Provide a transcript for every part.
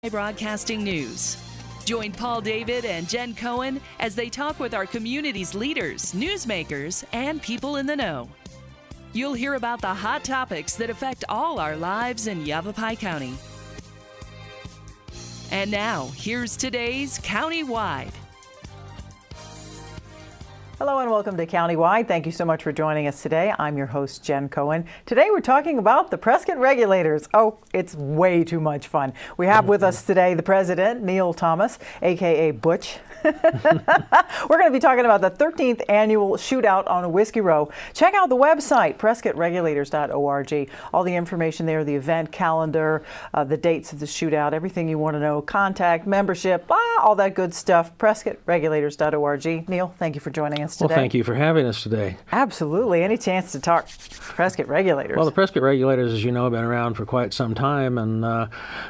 Broadcasting News. Join Paul David and Jen Cohen as they talk with our community's leaders, newsmakers, and people in the know. You'll hear about the hot topics that affect all our lives in Yavapai County. And now, here's today's Countywide. Hello and welcome to Countywide. Thank you so much for joining us today. I'm your host, Jen Cohen. Today we're talking about the Prescott Regulators. Oh, it's way too much fun. We have with us today the president, Neil Thomas, aka Butch. We're going to be talking about the 13th Annual Shootout on Whiskey Row. Check out the website, prescottregulators.org. All the information there, the event calendar, the dates of the shootout, everything you want to know, contact, membership, all that good stuff, prescottregulators.org. Neil, thank you for joining us today. Well, thank you for having us today. Absolutely. Any chance to talk Prescott Regulators? Well, the Prescott Regulators, as you know, have been around for quite some time, and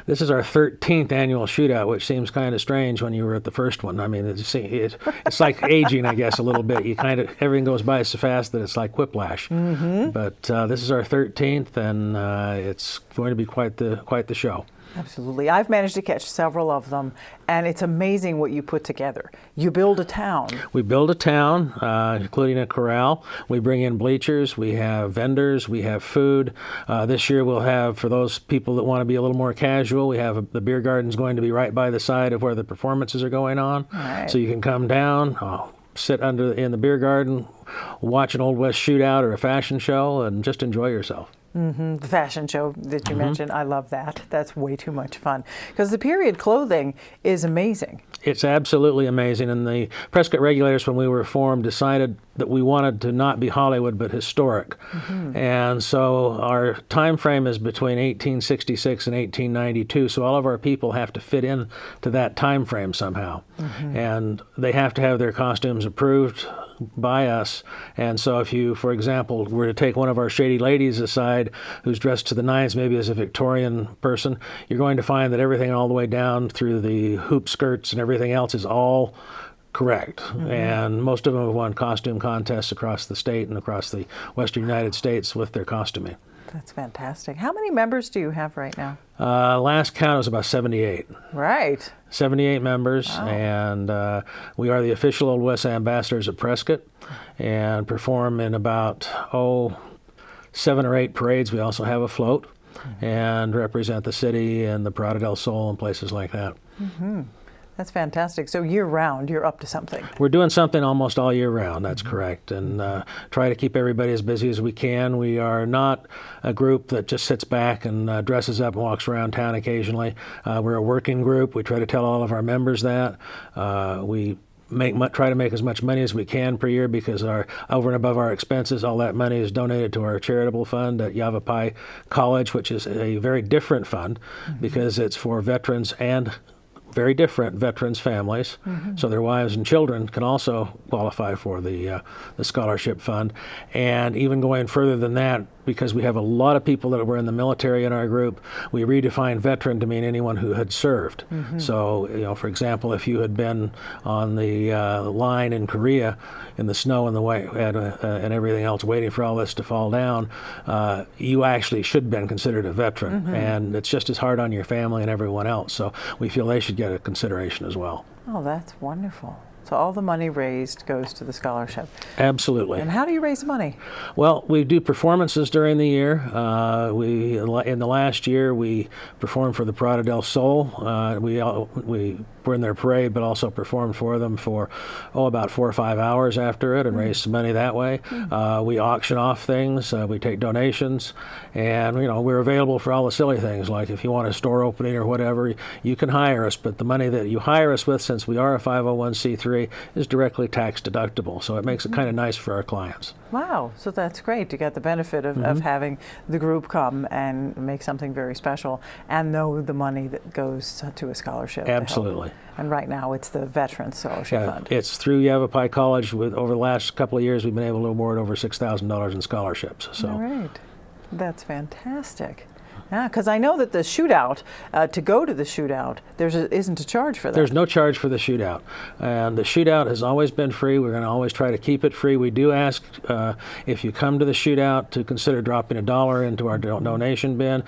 this is our 13th annual shootout, which seems kind of strange when you were at the first one. I mean, it's like aging, I guess, a little bit. Everything goes by so fast that it's like whiplash. Mm-hmm. But this is our 13th, and it's going to be quite the show. Absolutely. I've managed to catch several of them, and it's amazing what you put together. You build a town. We build a town, including a corral. We bring in bleachers. We have vendors. We have food. This year we'll have, for those people that want to be a little more casual, we have the beer garden's going to be right by the side of where the performances are going on. Right. So you can come down, sit in the beer garden, watch an Old West shootout or a fashion show, and just enjoy yourself. Mm-hmm. The fashion show that you mentioned, I love that. That's way too much fun because the period clothing is amazing. It's absolutely amazing. And the Prescott Regulators, when we were formed, decided that we wanted to not be Hollywood but historic. Mm-hmm. And so our time frame is between 1866 and 1892. So all of our people have to fit in to that time frame somehow. Mm-hmm. And they have to have their costumes approved by us. And so if you, for example, were to take one of our shady ladies aside who's dressed to the nines, maybe as a Victorian person, you're going to find that everything all the way down through the hoop skirts and everything else is all correct. Mm-hmm. And most of them have won costume contests across the state and across the western United States with their costuming. That's fantastic. How many members do you have right now? Last count was about 78. Right. 78 members, wow. And we are the official Old West ambassadors at Prescott and perform in about, 7 or 8 parades. We also have a float and represent the city and the Parada del Sol and places like that. Mm-hmm. That's fantastic. So year-round, you're up to something. We're doing something almost all year round, that's correct, and try to keep everybody as busy as we can. We are not a group that just sits back and dresses up and walks around town occasionally. We're a working group. We try to tell all of our members that. We try to make as much money as we can per year because over and above our expenses, all that money is donated to our charitable fund at Yavapai College, which is a very different fund because it's for veterans and very different veterans' families, so their wives and children can also qualify for the scholarship fund. And even going further than that, because we have a lot of people that were in the military in our group, we redefined veteran to mean anyone who had served. So, for example, if you had been on the line in Korea in the snow and and everything else, waiting for all this to fall down, you actually should have been considered a veteran. And it's just as hard on your family and everyone else. So we feel they should get a consideration as well. Oh, that's wonderful. So all the money raised goes to the scholarship. Absolutely. And how do you raise the money? Well, we do performances during the year. In the last year, we performed for the Parada del Sol. We were in their parade, but also performed for them for about 4 or 5 hours after it, and raised some money that way. We auction off things. We take donations, and we're available for all the silly things, like if you want a store opening or whatever, you can hire us. But the money that you hire us with, since we are a 501c3, is directly tax deductible, so it makes it kind of nice for our clients. Wow, so that's great to get the benefit of having the group come and make something very special and know the money that goes to a scholarship. Absolutely. And right now it's the Veterans Scholarship Fund. It's through Yavapai College. Over the last couple of years, we've been able to award over $6,000 in scholarships. So. All right. That's fantastic. Yeah, because I know that the shootout, to go to the shootout, isn't a charge for that. There's no charge for the shootout. And the shootout has always been free. We're going to always try to keep it free. We do ask if you come to the shootout to consider dropping $1 into our donation bin.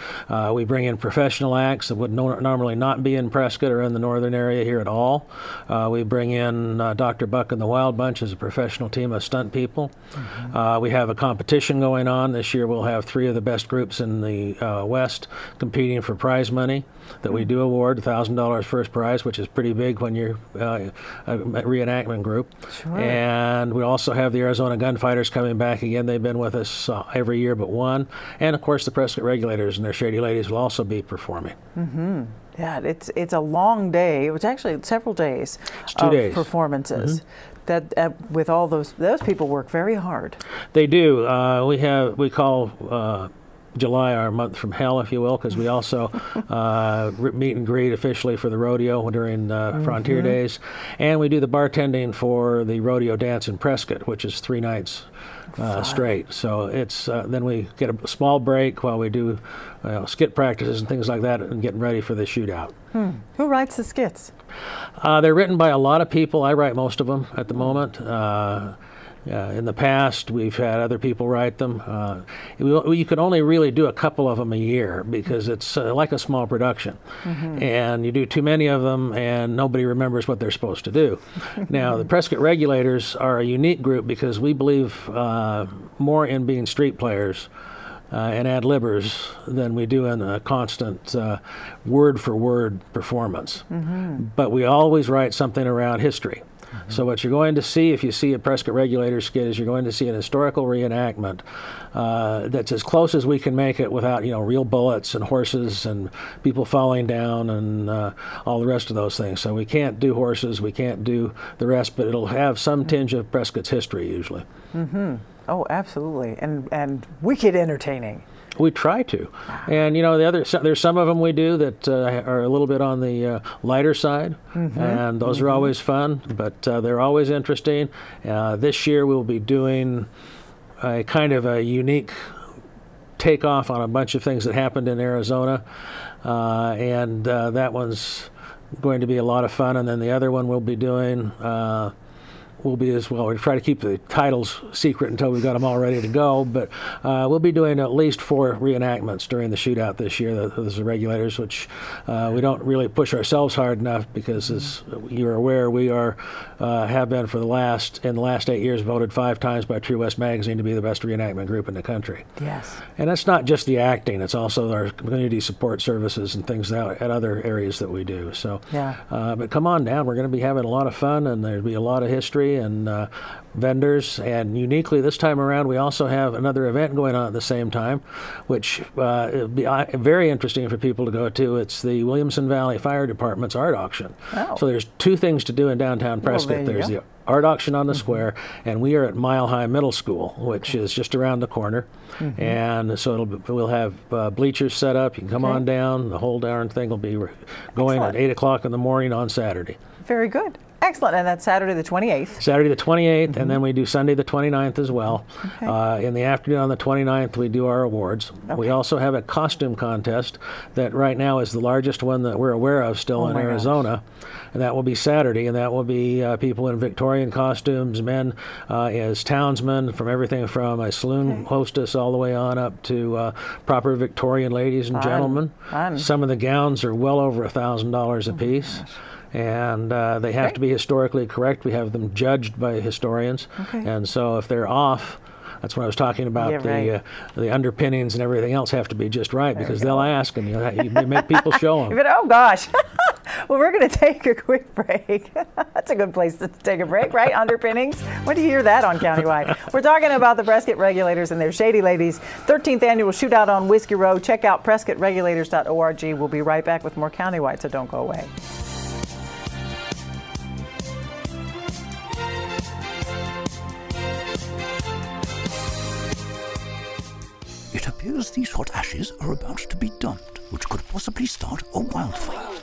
We bring in professional acts that would normally not be in Prescott or in the northern area here at all. We bring in Dr. Buck and the Wild Bunch as a professional team of stunt people. We have a competition going on. This year we'll have 3 of the best groups in the West competing for prize money that we do award, $1,000 first prize, which is pretty big when you're a reenactment group. Sure. And we also have the Arizona Gunfighters coming back again. They've been with us every year but one. And of course the Prescott Regulators and their Shady Ladies will also be performing. Yeah, it's a long day. It was actually several days of performances. That with all those people work very hard. They do. We call July our month from hell, if you will, because we also meet and greet officially for the rodeo during Frontier Days, and we do the bartending for the rodeo dance in Prescott, which is 3 nights straight. So it's then we get a small break while we do skit practices and things like that, and getting ready for the shootout. Who writes the skits? They're written by a lot of people. I write most of them at the moment. In the past, we've had other people write them. You can only really do a couple of them a year because it's like a small production. And you do too many of them and nobody remembers what they're supposed to do. Now, the Prescott Regulators are a unique group because we believe more in being street players and ad-libbers than we do in a constant word-for-word performance. But we always write something around history. So what you're going to see if you see a Prescott Regulators skit is you're going to see an historical reenactment that's as close as we can make it without, real bullets and horses and people falling down and all the rest of those things. So we can't do horses, we can't do the rest, but it'll have some tinge of Prescott's history usually. Oh, absolutely, and wicked entertaining. We try to, and there's some of them we do that are a little bit on the lighter side, and those are always fun, but they're always interesting. This year we'll be doing a kind of a unique takeoff on a bunch of things that happened in Arizona, and that one's going to be a lot of fun. And then the other one we'll be doing will be as well. We'll try to keep the titles secret until we've got them all ready to go, but we'll be doing at least 4 reenactments during the shootout this year. Those are Regulators, which we don't really push ourselves hard enough because, as you're aware, we have been in the last 8 years voted 5 times by True West Magazine to be the best reenactment group in the country. Yes. And that's not just the acting, it's also our community support services and things at other areas that we do. So, but come on down, we're going to be having a lot of fun, and there'll be a lot of history and vendors, and uniquely this time around we also have another event going on at the same time, which it'll be very interesting for people to go to. It's the Williamson Valley Fire Department's art auction. So there's 2 things to do in downtown Prescott. There's the art auction on the square, and we are at Mile High Middle School, which is just around the corner. And so we'll have bleachers set up. You can come on down. The whole darn thing will be going at 8 o'clock in the morning on Saturday. Very good. Excellent, and that's Saturday the 28th. Saturday the 28th, and then we do Sunday the 29th as well. In the afternoon on the 29th, we do our awards. We also have a costume contest that right now is the largest one that we're aware of still in Arizona. And that will be Saturday, and that will be people in Victorian costumes, men as townsmen, from everything from a saloon hostess all the way on up to proper Victorian ladies and gentlemen. Some of the gowns are well over $1,000 a piece. And they have to be historically correct. We have them judged by historians. And so if they're off, that's what I was talking about, the underpinnings and everything else have to be just right, because they'll ask, and you make people show them. Oh, gosh. Well, we're going to take a quick break. That's a good place to take a break, right? Underpinnings. When do you hear that on Countywide? We're talking about the Prescott Regulators and their Shady Ladies 13th Annual Shootout on Whiskey Road. Check out PrescottRegulators.org. We'll be right back with more Countywide, so don't go away. It appears these hot ashes are about to be dumped, which could possibly start a wildfire.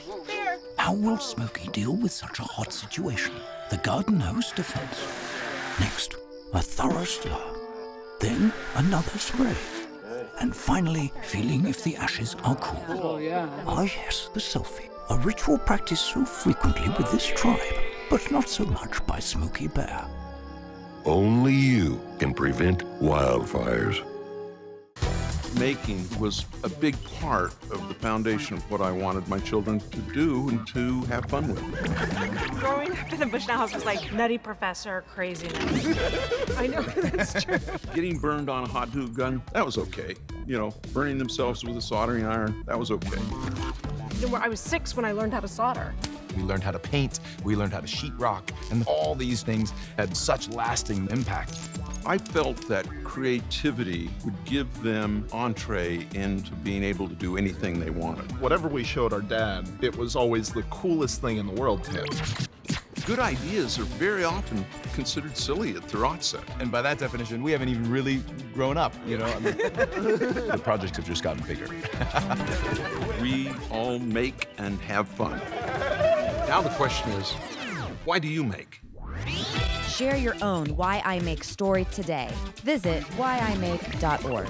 How will Smokey deal with such a hot situation? The garden hose defense. Next, a thorough stir. Then another spray. and finally feeling if the ashes are cool. Oh, yeah. Ah, yes, the selfie. A ritual practiced so frequently with this tribe, but not so much by Smokey Bear. Only you can prevent wildfires. Making was a big part of the foundation of what I wanted my children to do and to have fun with. Growing up in the Bushnell house was like nutty professor craziness. I know, that's true. Getting burned on a hot glue gun, that was okay. You know, burning themselves with a soldering iron, that was okay. I was 6 when I learned how to solder. We learned how to paint, we learned how to sheetrock, and all these things had such lasting impact. I felt that creativity would give them entree into being able to do anything they wanted. Whatever we showed our dad, it was always the coolest thing in the world to him. Good ideas are very often considered silly at their outset. And by that definition, we haven't even really grown up, you know? I mean, the projects have just gotten bigger. We all make and have fun. Now the question is, why do you make? Share your own Why I Make story today. Visit whyimake.org.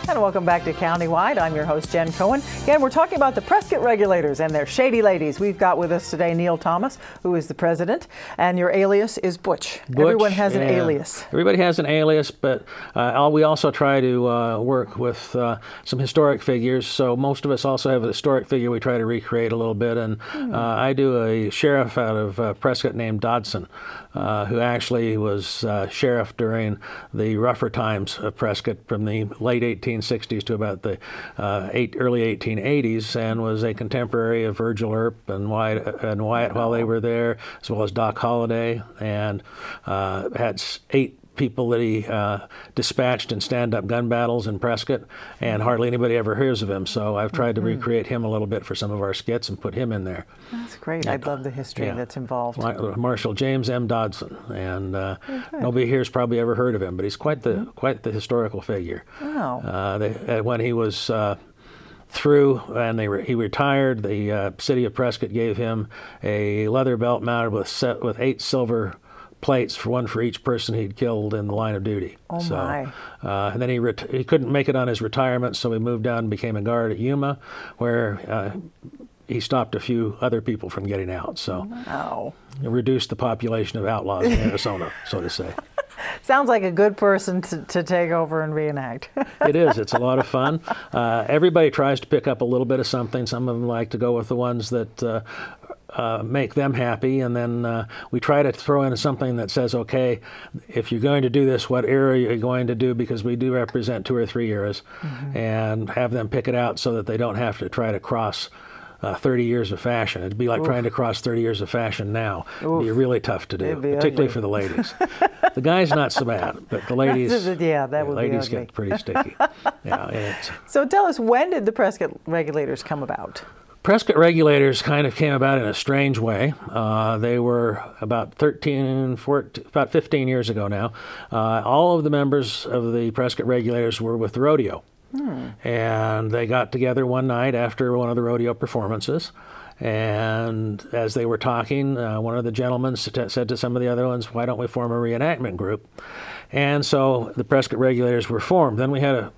And welcome back to Countywide. I'm your host, Jen Cohen. Again, we're talking about the Prescott Regulators and their shady ladies. We've got with us today Neil Thomas, who is the president, and your alias is Butch. Everyone has an alias. Everybody has an alias, but we also try to work with some historic figures. So most of us also have a historic figure we try to recreate a little bit. And I do a sheriff out of Prescott named Dodson, who actually was sheriff during the rougher times of Prescott from the late 1860s to about the early 1880s, and was a contemporary of Virgil Earp and Wyatt while they were there, as well as Doc Holliday, and had 8 people that he dispatched in stand-up gun battles in Prescott, and hardly anybody ever hears of him. So I've tried to recreate him a little bit for some of our skits and put him in there. That's great. I love the history that's involved. Marshal James M. Dodson, and nobody here's probably ever heard of him, but he's quite the historical figure. Wow. When he was through and he retired, the city of Prescott gave him a leather belt mounted with 8 silver plates, one for each person he'd killed in the line of duty. Oh, my. And then he couldn't make it on his retirement, so he moved down and became a guard at Yuma, where he stopped a few other people from getting out. So he reduced the population of outlaws in Arizona, so to say. Sounds like a good person to take over and reenact. It is. It's a lot of fun. Everybody tries to pick up a little bit of something. Some of them like to go with the ones that make them happy, and then we try to throw in something that says, okay, if you're going to do this, what era are you going to do, because we do represent 2 or 3 eras, and have them pick it out so that they don't have to try to cross 30 years of fashion. It'd be like trying to cross 30 years of fashion now. It'd be really tough to do, particularly for the ladies. The guys, not so bad, but the ladies, ladies get pretty sticky. So tell us, when did the Prescott Regulators come about? Prescott Regulators kind of came about in a strange way. They were about 15 years ago now. All of the members of the Prescott Regulators were with the rodeo. And they got together one night after one of the rodeo performances, and as they were talking, one of the gentlemen said to some of the other ones, why don't we form a reenactment group? And so the Prescott Regulators were formed. Then we had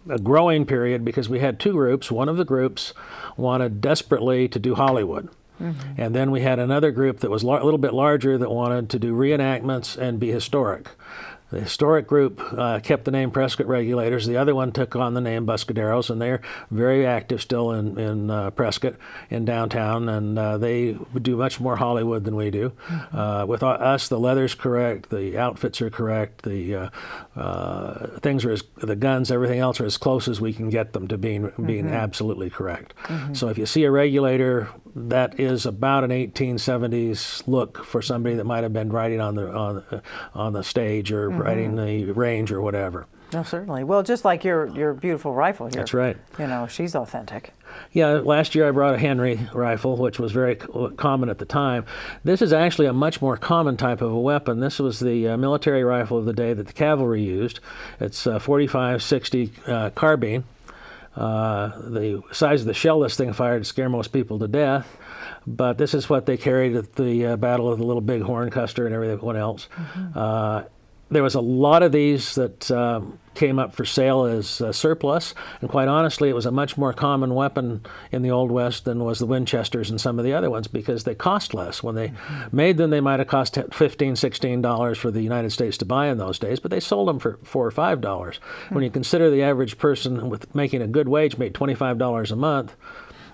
a growing period because we had 2 groups. One of the groups wanted desperately to do Hollywood. And then we had another group that was a little bit larger that wanted to do reenactments and be historic. The historic group kept the name Prescott Regulators. The other one took on the name Buscaderos, and they're very active still in Prescott, in downtown, and they would do much more Hollywood than we do. With us, the leather's correct, the outfits are correct, the things are the guns, everything else are as close as we can get them to being absolutely correct. So if you see a regulator that is about an 1870s look for somebody that might have been riding on the stage or riding the range or whatever. No, certainly. Well, just like your beautiful rifle here. That's right. You know, she's authentic. Yeah, last year I brought a Henry rifle, which was very common at the time. This is actually a much more common type of a weapon. This was the military rifle of the day that the cavalry used. It's a 45-60 carbine. The size of the shell this thing fired to scare most people to death. But this is what they carried at the Battle of the Little Bighorn, Custer, and everyone else. There was a lot of these that came up for sale as surplus, and quite honestly, it was a much more common weapon in the Old West than was the Winchesters and some of the other ones because they cost less. When they made them, they might have cost $15, $16 for the United States to buy in those days, but they sold them for $4 or $5. When you consider the average person with making a good wage made $25 a month,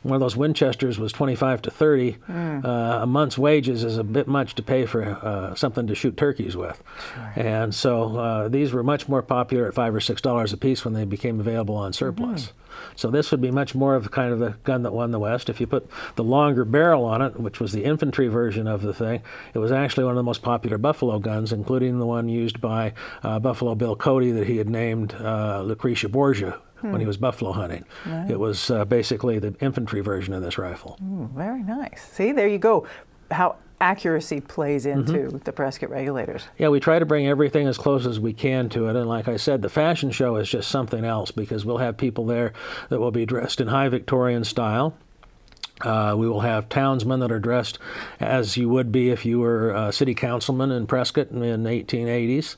one of those Winchesters was 25 to 30. A month's wages is a bit much to pay for something to shoot turkeys with. Sure. And so these were much more popular at $5 or $6 a piece when they became available on surplus. So this would be much more of kind of the gun that won the West. If you put the longer barrel on it, which was the infantry version of the thing, it was actually one of the most popular buffalo guns, including the one used by Buffalo Bill Cody that he had named Lucretia Borgia when he was buffalo hunting. Right. It was basically the infantry version of this rifle. Very nice. See, there you go. How accuracy plays into the Prescott Regulators. Yeah, we try to bring everything as close as we can to it. And like I said, the fashion show is just something else because we'll have people there that will be dressed in high Victorian style. We will have townsmen that are dressed as you would be if you were a city councilman in Prescott in the 1880s.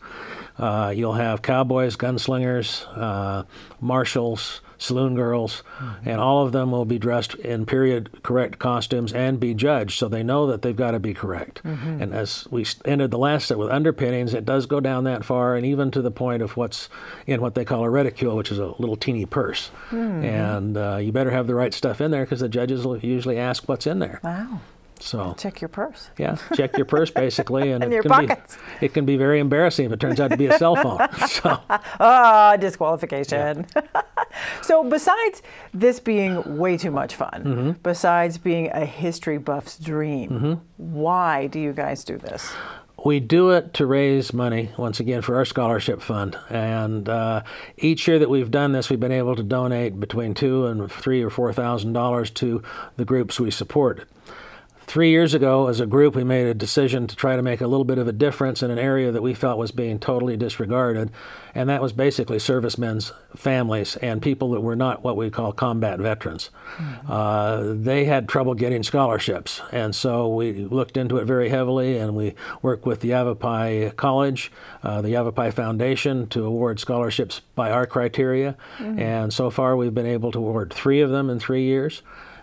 You'll have cowboys, gunslingers, marshals, saloon girls, and all of them will be dressed in period-correct costumes and be judged, so they know that they've got to be correct. And as we ended the last set with underpinnings, it does go down that far, and even to the point of what's in what they call a reticule, which is a little teeny purse. And you better have the right stuff in there because the judges will usually ask what's in there. Wow. So check your purse. Yeah, check your purse basically, and, and your pockets. It can be very embarrassing if it turns out to be a cell phone. So. Disqualification. Yeah. So besides this being way too much fun, besides being a history buff's dream, why do you guys do this? We do it to raise money, once again, for our scholarship fund. And each year that we've done this, we've been able to donate between $2,000 and $3,000 or $4,000 to the groups we supported. 3 years ago, as a group, we made a decision to try to make a little bit of a difference in an area that we felt was being totally disregarded, and that was basically servicemen's families and people that were not what we call combat veterans. They had trouble getting scholarships, and so we looked into it very heavily, and we worked with the Yavapai College, the Yavapai Foundation, to award scholarships by our criteria, and so far we've been able to award 3 of them in 3 years.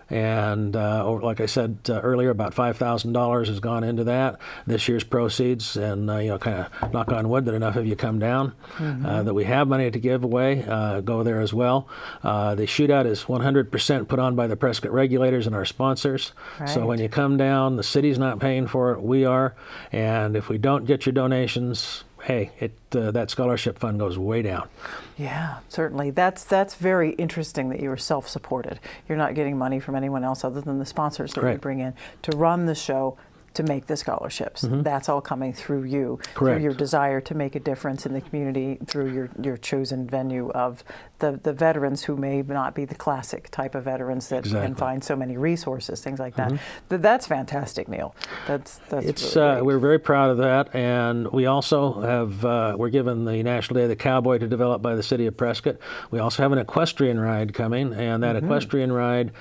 And like I said earlier, about $5,000 has gone into that this year's proceeds, and kind of knock on wood that enough of you come down, that we have money to give away, go there as well. The shootout is 100% put on by the Prescott Regulators and our sponsors. Right. So when you come down, the city's not paying for it, we are, and if we don't get your donations, hey, that scholarship fund goes way down. Yeah, certainly. That's very interesting that you are self-supported. You're not getting money from anyone else other than the sponsors that you bring in to run the show, to make the scholarships. That's all coming through you, through your desire to make a difference in the community, through your chosen venue of the veterans who may not be the classic type of veterans that can find so many resources, things like that. That's fantastic, Neil. That's really we're very proud of that, and we also have we're given the National Day of the Cowboy to develop by the City of Prescott. We also have an equestrian ride coming, and that equestrian ride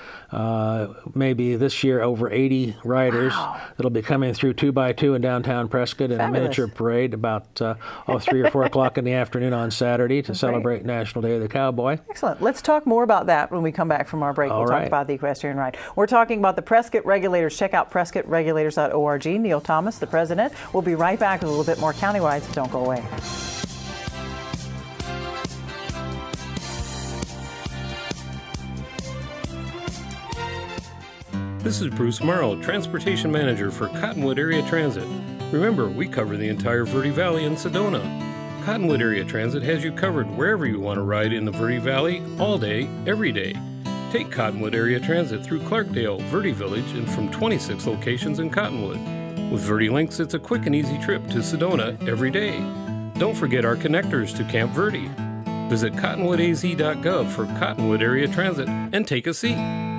may be this year over 80 riders that'll be coming through 2x2 in downtown Prescott in a miniature parade about 3 or 4 o'clock in the afternoon on Saturday to celebrate National Day of the Cowboy. Excellent. Let's talk more about that when we come back from our break. We'll talk about the equestrian ride. We're talking about the Prescott Regulators. Check out PrescottRegulators.org. Neil Thomas, the president. We'll be right back with a little bit more Countywide, so don't go away. This is Bruce Morrow, Transportation Manager for Cottonwood Area Transit. Remember, we cover the entire Verde Valley and Sedona. Cottonwood Area Transit has you covered wherever you want to ride in the Verde Valley, all day, every day. Take Cottonwood Area Transit through Clarkdale, Verde Village, and from 26 locations in Cottonwood. With Verde Links, it's a quick and easy trip to Sedona every day. Don't forget our connectors to Camp Verde. Visit cottonwoodaz.gov for Cottonwood Area Transit and take a seat.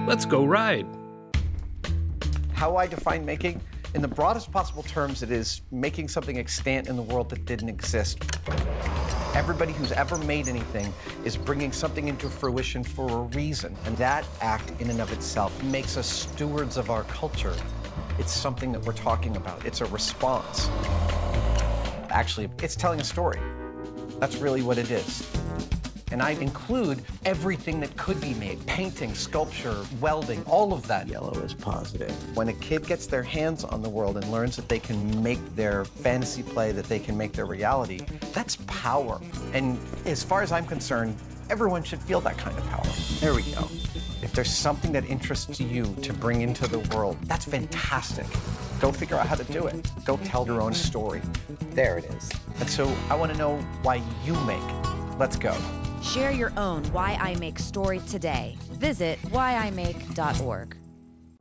Let's go ride. How I define making? In the broadest possible terms, it is making something extant in the world that didn't exist. Everybody who's ever made anything is bringing something into fruition for a reason, and that act in and of itself makes us stewards of our culture. It's something that we're talking about. It's a response. Actually, it's telling a story. That's really what it is. And I include everything that could be made: painting, sculpture, welding, all of that. Yellow is positive. When a kid gets their hands on the world and learns that they can make their fantasy play, that they can make their reality, that's power. And as far as I'm concerned, everyone should feel that kind of power. There we go. If there's something that interests you to bring into the world, that's fantastic. Go figure out how to do it. Go tell your own story. There it is. And so I want to know why you make. Let's go. Share your own Why I Make story today. Visit whyimake.org.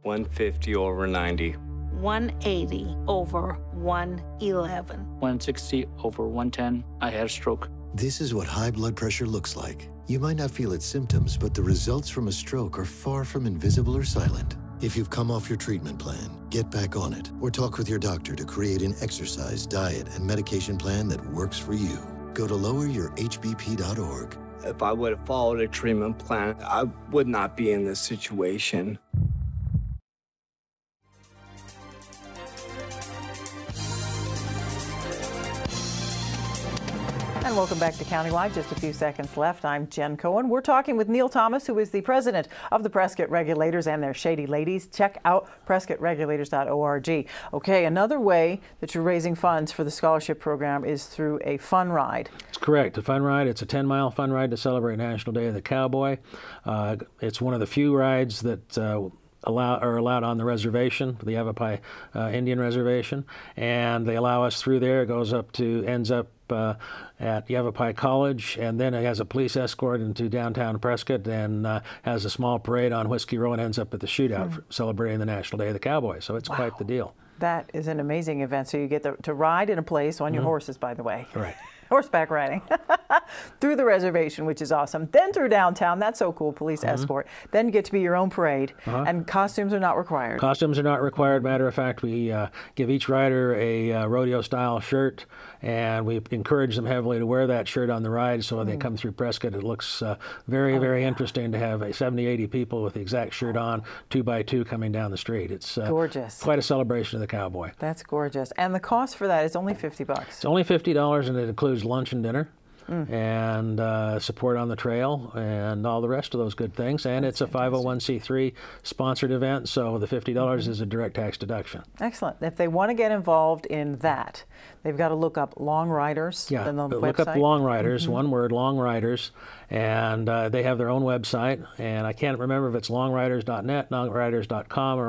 150 over 90. 180 over 111. 160 over 110. I had a stroke. This is what high blood pressure looks like. You might not feel its symptoms, but the results from a stroke are far from invisible or silent. If you've come off your treatment plan, get back on it, or talk with your doctor to create an exercise, diet, and medication plan that works for you. Go to loweryourhbp.org. If I would have followed a treatment plan, I would not be in this situation. And welcome back to Countywide. Just a few seconds left. I'm Jen Cohen. We're talking with Neil Thomas, who is the president of the Prescott Regulators and their Shady Ladies. Check out prescottregulators.org. Okay, another way that you're raising funds for the scholarship program is through a fun ride. That's correct. A fun ride. It's a 10-mile fun ride to celebrate National Day of the Cowboy. It's one of the few rides that are allowed on the reservation, the Yavapai Indian Reservation, and they allow us through there. It ends up at Yavapai College, and then it has a police escort into downtown Prescott, and has a small parade on Whiskey Row, and ends up at the Shootout celebrating the National Day of the Cowboy. So it's quite the deal. That is an amazing event. So you get to ride in a place on your horses, by the way. Right. Horseback riding through the reservation, which is awesome. Then through downtown, that's so cool, police escort. Then you get to be your own parade, and costumes are not required. Costumes are not required. Matter of fact, we give each rider a rodeo-style shirt, and we encourage them heavily to wear that shirt on the ride, so when they come through Prescott, it looks very, very interesting to have 70, 80 people with the exact shirt on, 2 by 2, coming down the street. It's gorgeous. Quite a celebration of the cowboy. That's gorgeous. And the cost for that is only $50. It's only $50, and it includes lunch and dinner, and support on the trail, and all the rest of those good things. And it's a 501c3 sponsored event, so the $50 is a direct tax deduction. Excellent. If they want to get involved in that, they've got to look up Long Riders. Yeah, on the look website. up Long Riders, one word, Long Riders, and they have their own website, and I can't remember if it's longriders.net, longriders.com, or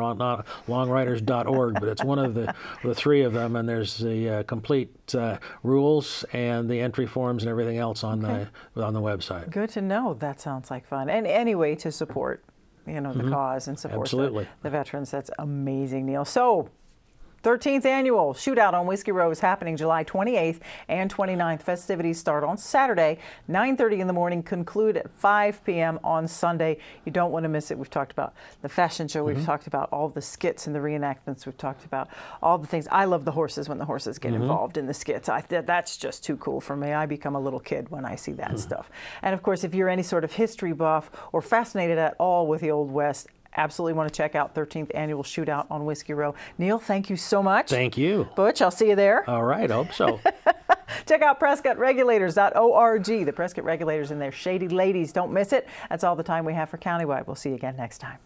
longriders.org, but it's one of the three of them, and there's the complete rules and the entry forms and everything else on the website. Good to know. That sounds like fun. And any way to support, the cause and support the veterans. That's amazing, Neil. So, 13th Annual Shootout on Whiskey Row is happening July 28th and 29th. Festivities start on Saturday, 9:30 in the morning, conclude at 5 p.m. on Sunday. You don't want to miss it. We've talked about the fashion show. We've talked about all the skits and the reenactments. We've talked about all the things. I love the horses when the horses get involved in the skits. That's just too cool for me. I become a little kid when I see that stuff. And of course, if you're any sort of history buff or fascinated at all with the Old West, absolutely want to check out 13th Annual Shootout on Whiskey Row. Neil, thank you so much. Thank you. Butch, I'll see you there. All right, hope so. Check out PrescottRegulators.org. The Prescott Regulators and their Shady Ladies. Don't miss it. That's all the time we have for Countywide. We'll see you again next time.